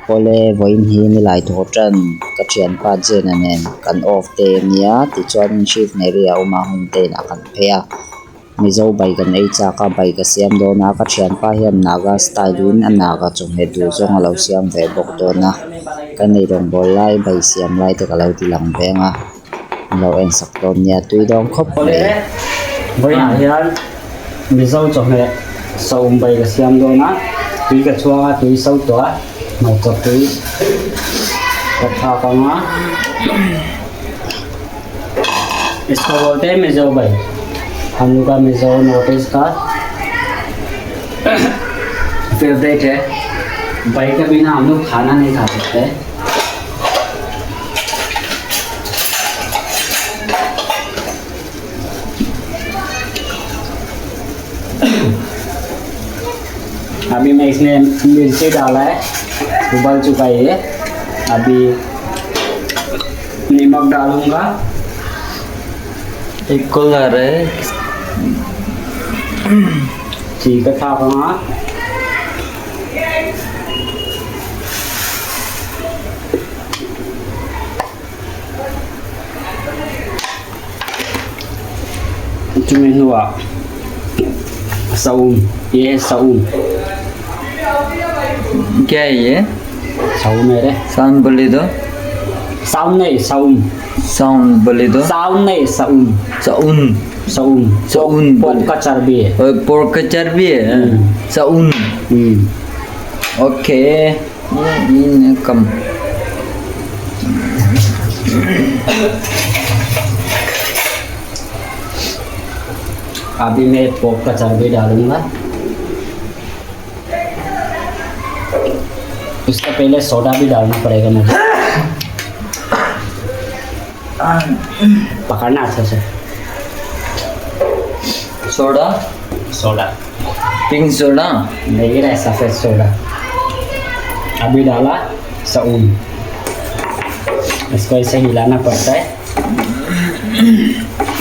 pole voin hi ni lai tho tran ka thian pa chen anen kan off te nia ti chuan shift nei ria uma hun te na kan phea mizo bai kan ei cha ka bai ka siam do na ka thian pa hian naga style in anaga chung he du zong alo siam ve bok do na kan nei rong bol lai bai siam lai te ka lo ti lang venga lo en sak ton nia tui dong khop pole voi na hian mizo chung he saum bai ka siam do na tui ka chuanga tui sau to ma to tui ka tha ka ma इसको बोलते हैं मिजो भाई हम लोग का Mizo notice का favourite है भाई के बिना हम लोग खाना नहीं खा सकते अभी मैं इसमें मिर्ची डाला है उबल चुका है ये अभी नमक डालूंगा एक कलर है ठीक है था वहाँ तुम्हें हुआ साउम ये है साउम क्या है ये साउम मेरे साउंड बोले दो साउम नहीं साउम साउंड बोले दो साउम नहीं साउम साउन साउम साउन पोर्क का चर्बी है और पोर्क का चर्बी है साउन ओके ये कम अभी मैं पोर्क का चर्बी डालूंगा उसका पहले सोडा भी डालना पड़ेगा मुझे पकड़ना अच्छा से सोडा सोडा पिंक सोडा नहीं रहा सफ़ेद सोडा अभी डाला साउन इसको ऐसे हिलाना पड़ता है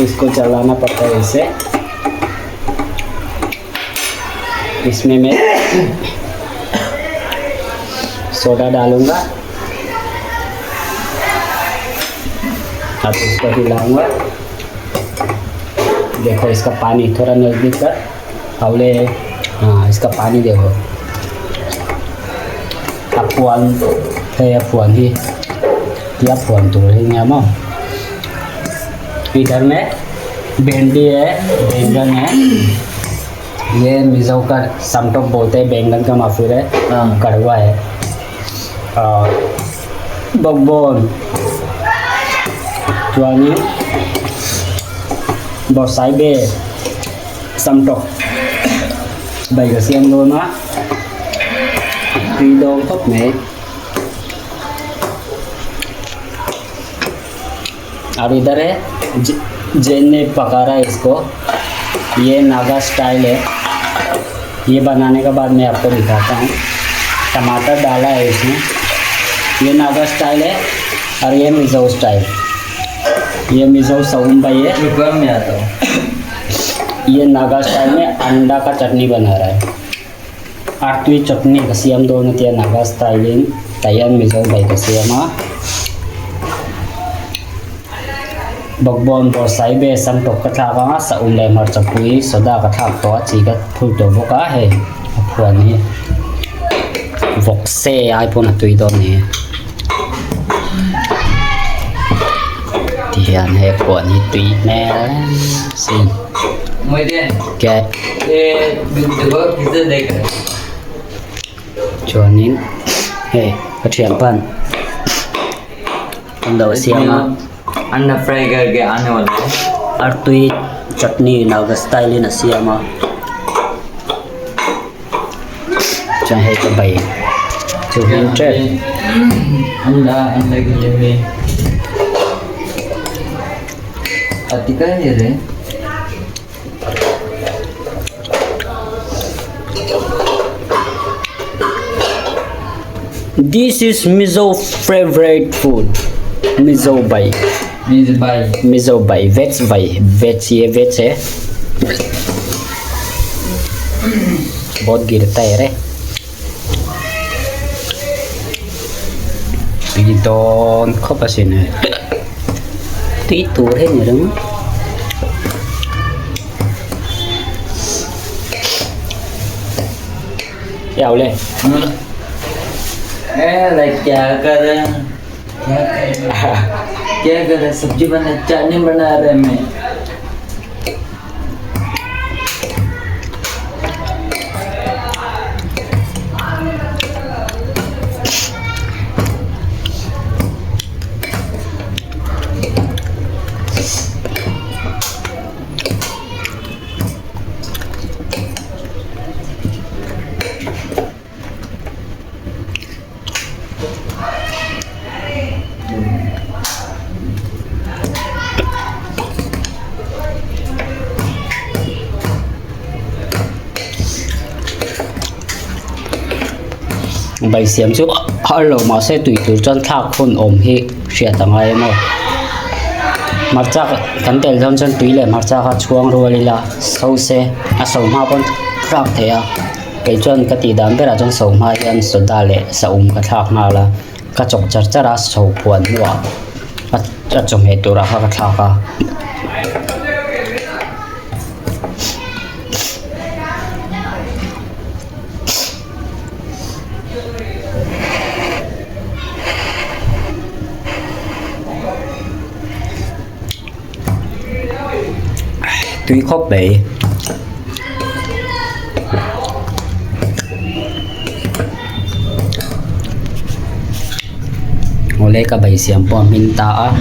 इसको चलाना पड़ता है इसे इसमें मैं सोडा डालूंगा अब इसको हिलाऊंगा देखो इसका पानी थोड़ा नज़दीक कर हवले हाँ इसका पानी देखो अपुआन है अपुआन ही क्या अपुआन तो रहेंगे हम इधर में भिंडी है बैंगन है ये मिजो का समटोक बोलते हैं बैंगन का माफिर है कड़वा है और बगबोन Tuani bosai be samtok bai ga siam lo na tùy dong thóc mẹ और इधर है जैन ने पका रहा है इसको ये नागा स्टाइल है ये बनाने के बाद मैं आपको दिखाता हूँ टमाटर डाला है इसमें ये नागा स्टाइल है और ये मिज़ो स्टाइल ये मिज़ो साउम भाई है में आता हूँ ये नागा स्टाइल में अंडा का चटनी बना रहा है आठवीं चटनी कसियम दोनों तिया नागा स्टाइलिंग तैयार मिज़ो भाई कसियमा बगबोन बोसाई बे सम टोक कथा का साउम ले मर चपुई सदा कथा तो चीगा फुल तो बोका है अफवानी वक्से आईफोन तुई दो ने ध्यान है पुआनी तुई में सिन मुझे क्या ये वीडियो किसे देख रहे चुनिन है कठिन पन अंदर सियामा अंडा फ्राई करके आने वाला है और तुई चटनी नागा स्टाइल न सियामा चाहे तो भाई जो हिंटर अंडा अंडा के लिए में अतिका है रे This is Mizo favorite food Mizo भाई मीज भाई मिज़ो भाई वेज ये वेज है बहुत गिरता है रे tùy đòn khó bà xin này tùy tù thế nhỉ đúng không eo lên like क्या कर रहे हैं क्या कर रहे हैं सब्जी बना चाटनी बना रहे मैं bài xiêm chú hello mà sẽ tùy từ chân thác khôn ôm hi sẽ tặng ai mà mặc chắc cắn tên chân chân tùy lệ mặc chắc hát chuông rồi là sâu xe sâu ma bọn thác thế à cái chân cái tí đám bây giờ chân sâu ma hiện sốt đá lệ sâu cái thác nào là cái chọc chặt chặt là sâu cuốn nữa cái chọc hếtตัวra cái thác à tùy khóc bể ngồi lấy cả bầy xiêm bò mình ta